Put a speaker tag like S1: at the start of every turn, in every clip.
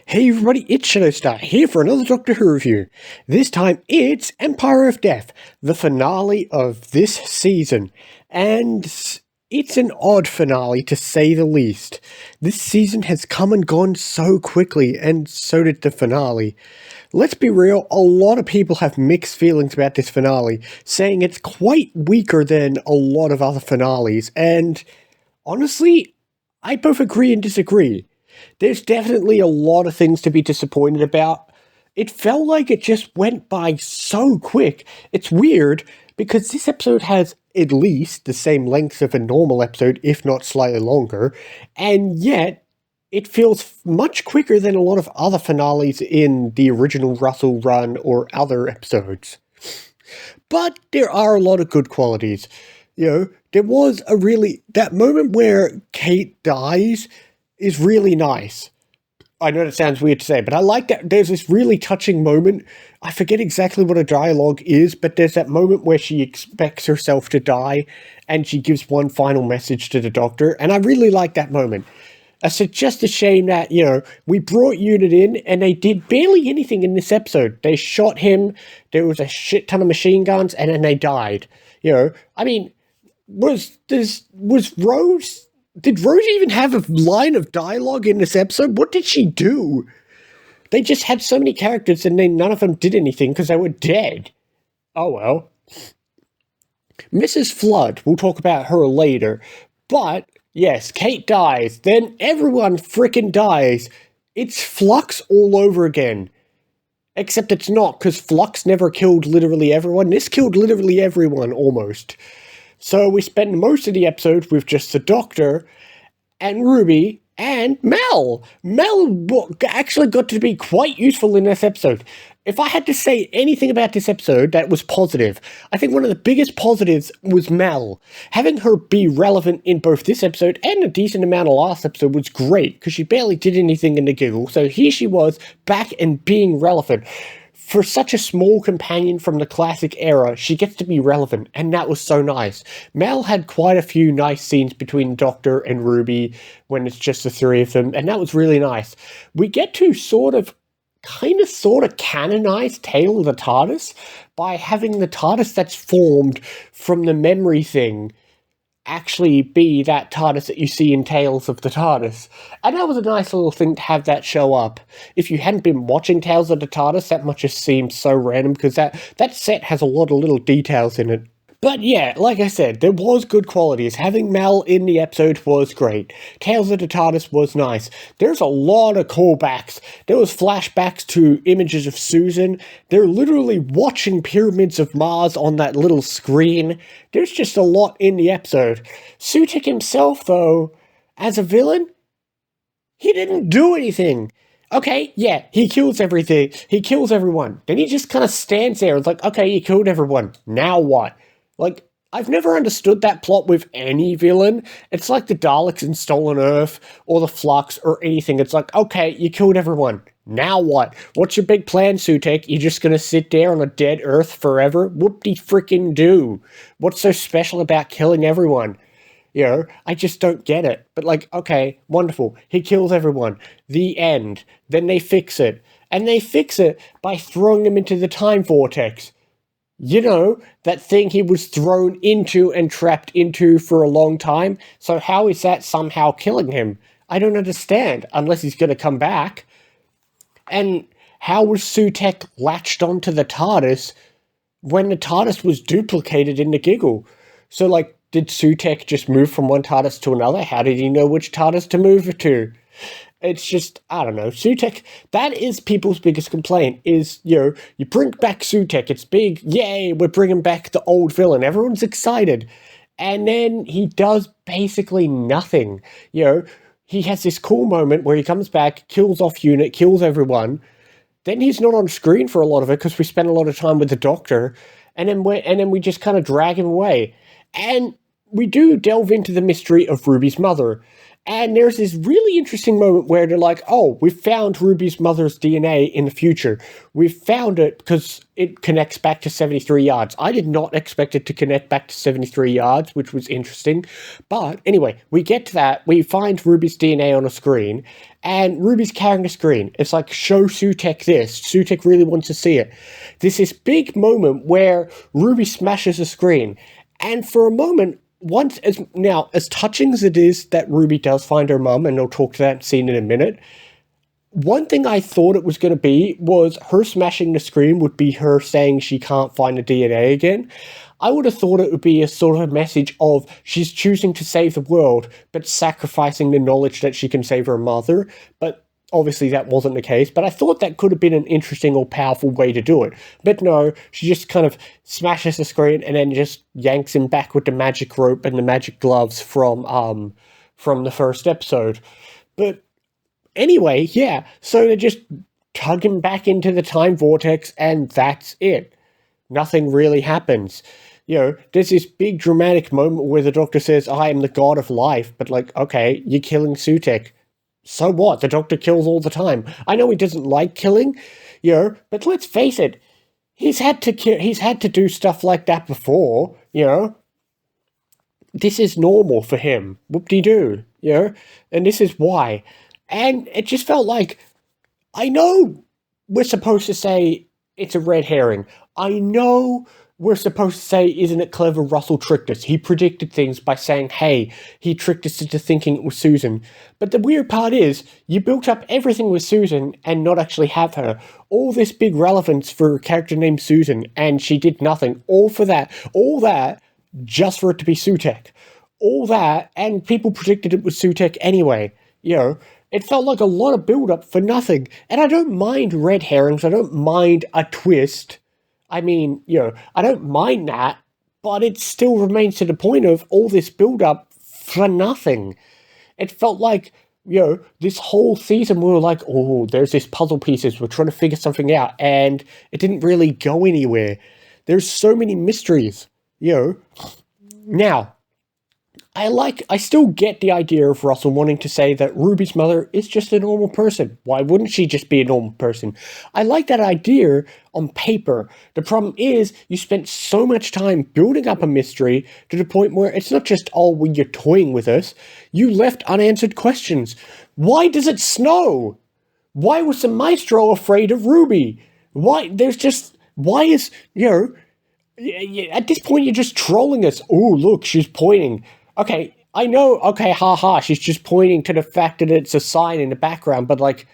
S1: Hey everybody, it's ShadowStar here for another Doctor Who review. This time it's Empire of Death, the finale of this season. And it's an odd finale to say the least. This season has come and gone so quickly, and so did the finale. Let's be real, a lot of people have mixed feelings about this finale, saying it's quite weaker than a lot of other finales, and honestly, I both agree and disagree. There's definitely a lot of things to be disappointed about. It felt like it just went by so quick. It's weird, because this episode has at least the same length of a normal episode, if not slightly longer, and yet it feels much quicker than a lot of other finales in the original Russell run or other episodes. But there are a lot of good qualities. There was that moment where Kate dies is really nice. I know that sounds weird to say, but I like that there's this really touching moment. I forget exactly what a dialogue is, but there's that moment where she expects herself to die, and she gives one final message to the Doctor, and I really like that moment. It's just a shame that, we brought Unit in, and they did barely anything in this episode. They shot him, there was a shit ton of machine guns, and then they died. Did Rose even have a line of dialogue in this episode? What did she do? They just had so many characters and then none of them did anything because they were dead. Oh well. Mrs. Flood, we'll talk about her later. But, yes, Kate dies. Then everyone frickin' dies. It's Flux all over again. Except it's not, because Flux never killed literally everyone. This killed literally everyone, almost. So we spend most of the episode with just the Doctor and Ruby and Mel. Mel actually got to be quite useful in this episode. If I had to say anything about this episode that was positive, I think one of the biggest positives was Mel. Having her be relevant in both this episode and a decent amount of last episode was great, because she barely did anything in the giggle, so here she was, back and being relevant. For such a small companion from the classic era, she gets to be relevant, and that was so nice. Mel had quite a few nice scenes between Doctor and Ruby when it's just the three of them, and that was really nice. We get to sort of canonize Tale of the TARDIS by having the TARDIS that's formed from the memory thing actually be that TARDIS that you see in Tales of the TARDIS. And that was a nice little thing to have that show up. If you hadn't been watching Tales of the TARDIS, that much just seemed so random, because that set has a lot of little details in it. But yeah, like I said, there was good qualities. Having Mel in the episode was great. Tales of the TARDIS was nice. There's a lot of callbacks. There was flashbacks to images of Susan. They're literally watching Pyramids of Mars on that little screen. There's just a lot in the episode. Sutekh himself, though, as a villain, he didn't do anything. Okay, yeah, he kills everything. He kills everyone. Then he just kind of stands there. It's like, okay, you killed everyone. Now what? Like, I've never understood that plot with any villain. It's like the Daleks in Stolen Earth, or the Flux, or anything. It's like, okay, you killed everyone. Now what? What's your big plan, Sutekh? You just gonna sit there on a dead Earth forever? Whoop-de-frickin'-do. What's so special about killing everyone? I just don't get it. But like, okay, wonderful. He kills everyone. The end. Then they fix it. And they fix it by throwing him into the time vortex. That thing he was thrown into and trapped into for a long time. So how is that somehow killing him? I don't understand, unless he's going to come back. And how was Sutekh latched onto the TARDIS when the TARDIS was duplicated in the giggle? So, like, did Sutekh just move from one TARDIS to another? How did he know which TARDIS to move to? It's just, I don't know, Sutekh, that is people's biggest complaint, is, you bring back Sutekh, it's big, yay, we're bringing back the old villain, everyone's excited, and then he does basically nothing. He has this cool moment where he comes back, kills off Unit, kills everyone, then he's not on screen for a lot of it, because we spend a lot of time with the Doctor, and then we just kind of drag him away, and we do delve into the mystery of Ruby's mother. And there's this really interesting moment where they're like, oh, we've found Ruby's mother's DNA in the future. We've found it because it connects back to 73 yards. I did not expect it to connect back to 73 yards, which was interesting. But anyway, we get to that. We find Ruby's DNA on a screen, and Ruby's carrying a screen. It's like, show Sutek this. Sutek really wants to see it. There's this big moment where Ruby smashes a screen. And for a moment, as touching as it is that Ruby does find her mum, and I'll talk to that scene in a minute, one thing I thought it was going to be was her smashing the screen would be her saying she can't find the DNA again. I would have thought it would be a sort of message of she's choosing to save the world, but sacrificing the knowledge that she can save her mother, but obviously that wasn't the case, but I thought that could have been an interesting or powerful way to do it. But no, she just kind of smashes the screen and then just yanks him back with the magic rope and the magic gloves from the first episode. But anyway, yeah, so they just tug him back into the time vortex and that's it. Nothing really happens. There's this big dramatic moment where the Doctor says, I am the god of life, but like, okay, you're killing Sutek. So what? The Doctor kills all the time. I know he doesn't like killing, but let's face it, he's had to do stuff like that before, This is normal for him. Whoop-de-doo, And this is why. And it just felt like, I know we're supposed to say it's a red herring. I know we're supposed to say, isn't it clever Russell tricked us? He predicted things by saying, hey, he tricked us into thinking it was Susan. But the weird part is, you built up everything with Susan and not actually have her. All this big relevance for a character named Susan, and she did nothing. All that, just for it to be Sutek. All that, and people predicted it was Sutek anyway. It felt like a lot of build-up for nothing. And I don't mind red herrings, I don't mind a twist. I mean, I don't mind that, but it still remains to the point of all this build-up for nothing. It felt like, this whole season we were like, oh, there's this puzzle pieces, we're trying to figure something out, and it didn't really go anywhere. There's so many mysteries, Now, I still get the idea of Russell wanting to say that Ruby's mother is just a normal person. Why wouldn't she just be a normal person? I like that idea on paper. The problem is, you spent so much time building up a mystery to the point where it's not just, oh, well, you're toying with us. You left unanswered questions. Why does it snow? Why was the Maestro afraid of Ruby? Why is, at this point you're just trolling us. Oh, look, she's pointing. Okay, I know, okay, haha, she's just pointing to the fact that it's a sign in the background, but like,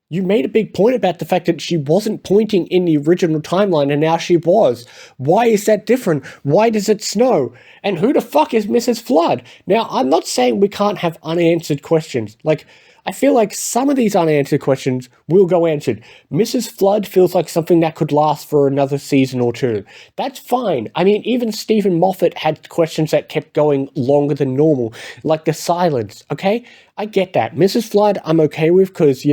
S1: you made a big point about the fact that she wasn't pointing in the original timeline and now she was. Why is that different? Why does it snow? And who the fuck is Mrs. Flood? Now, I'm not saying we can't have unanswered questions. Like, I feel like some of these unanswered questions will go answered. Mrs. Flood feels like something that could last for another season or two. That's fine. I mean, even Stephen Moffat had questions that kept going longer than normal, like the silence, okay? I get that. Mrs. Flood, I'm okay with, because,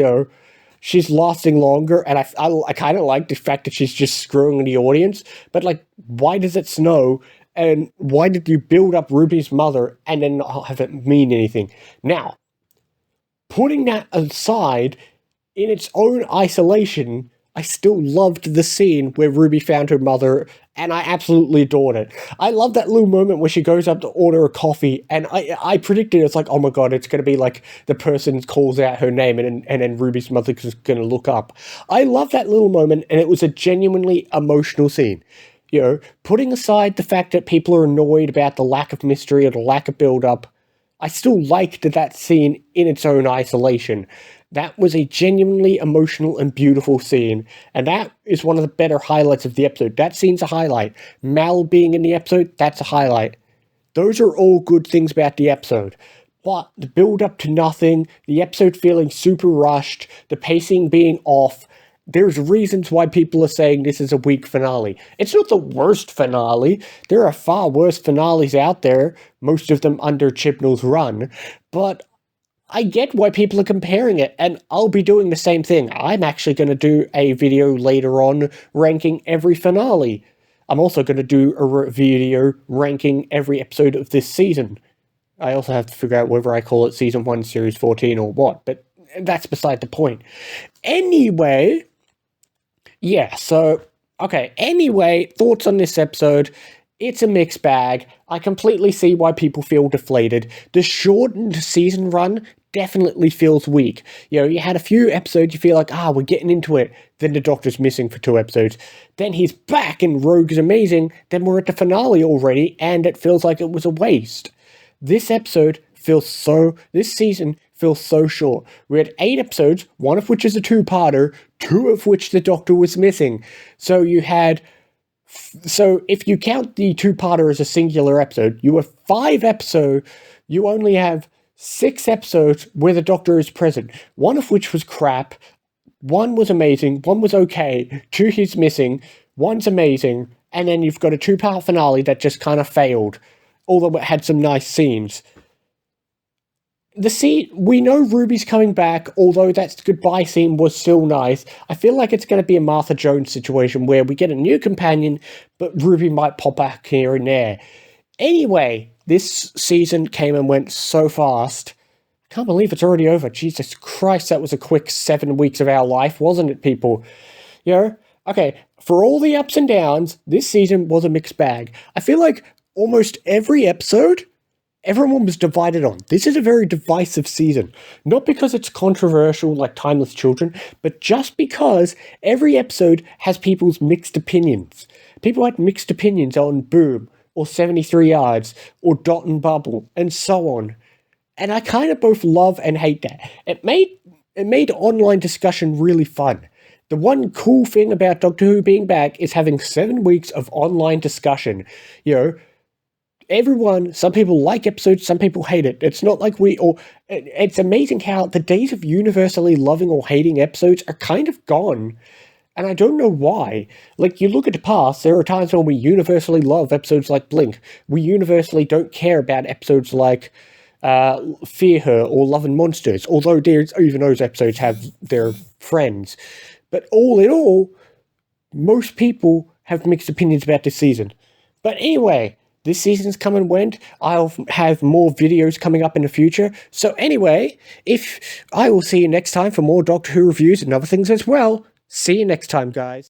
S1: she's lasting longer, and I kind of like the fact that she's just screwing the audience, but, like, why does it snow, and why did you build up Ruby's mother and then not have it mean anything? Now, putting that aside, in its own isolation, I still loved the scene where Ruby found her mother, and I absolutely adored it. I love that little moment where she goes up to order a coffee, and I predicted it's like, oh my god, it's going to be like the person calls out her name, and then Ruby's mother is going to look up. I love that little moment, and it was a genuinely emotional scene. Putting aside the fact that people are annoyed about the lack of mystery or the lack of build-up, I still liked that scene in its own isolation. That was a genuinely emotional and beautiful scene, and that is one of the better highlights of the episode. That scene's a highlight. Mal being in the episode, that's a highlight. Those are all good things about the episode. But the build up to nothing, the episode feeling super rushed, the pacing being off, there's reasons why people are saying this is a weak finale. It's not the worst finale. There are far worse finales out there, most of them under Chibnall's run, but I get why people are comparing it, and I'll be doing the same thing. I'm actually going to do a video later on ranking every finale. I'm also going to do a video ranking every episode of this season. I also have to figure out whether I call it Season 1, Series 14 or what, but that's beside the point. Anyway, yeah, so, okay, anyway, thoughts on this episode. It's a mixed bag. I completely see why people feel deflated. The shortened season run definitely feels weak. You know, you had a few episodes, you feel like, we're getting into it. Then the Doctor's missing for 2 episodes. Then he's back and Rogue is amazing. Then we're at the finale already, and it feels like it was a waste. This season feels so short. We had 8 episodes, one of which is a 2-parter, 2 of which the Doctor was missing. So if you count the 2-parter as a singular episode, you have 5 episodes, you only have 6 episodes where the Doctor is present, one of which was crap, 1 was amazing, 1 was okay, 2 he's missing, 1's amazing, and then you've got a 2-part finale that just kind of failed, although it had some nice scenes. We know Ruby's coming back, although that goodbye scene was still nice. I feel like it's going to be a Martha Jones situation where we get a new companion, but Ruby might pop back here and there. Anyway, this season came and went so fast. I can't believe it's already over. Jesus Christ, that was a quick 7 weeks of our life, wasn't it, people? You know? Okay, for all the ups and downs, this season was a mixed bag. I feel like almost every episode, everyone was divided on. This is a very divisive season. Not because it's controversial like Timeless Children, but just because every episode has people's mixed opinions. People had mixed opinions on Boom, or 73 Yards, or Dot and Bubble, and so on. And I kind of both love and hate that. It made online discussion really fun. The one cool thing about Doctor Who being back is having 7 weeks of online discussion. You know, some people like episodes, some people hate it. It's not like it's amazing how the days of universally loving or hating episodes are kind of gone. And I don't know why. Like, you look at the past, there are times when we universally love episodes like Blink. We universally don't care about episodes like Fear Her or Love and Monsters, although even those episodes have their friends. But all in all, most people have mixed opinions about this season. But anyway, this season's come and went. I'll have more videos coming up in the future. So anyway, I will see you next time for more Doctor Who reviews and other things as well. See you next time, guys.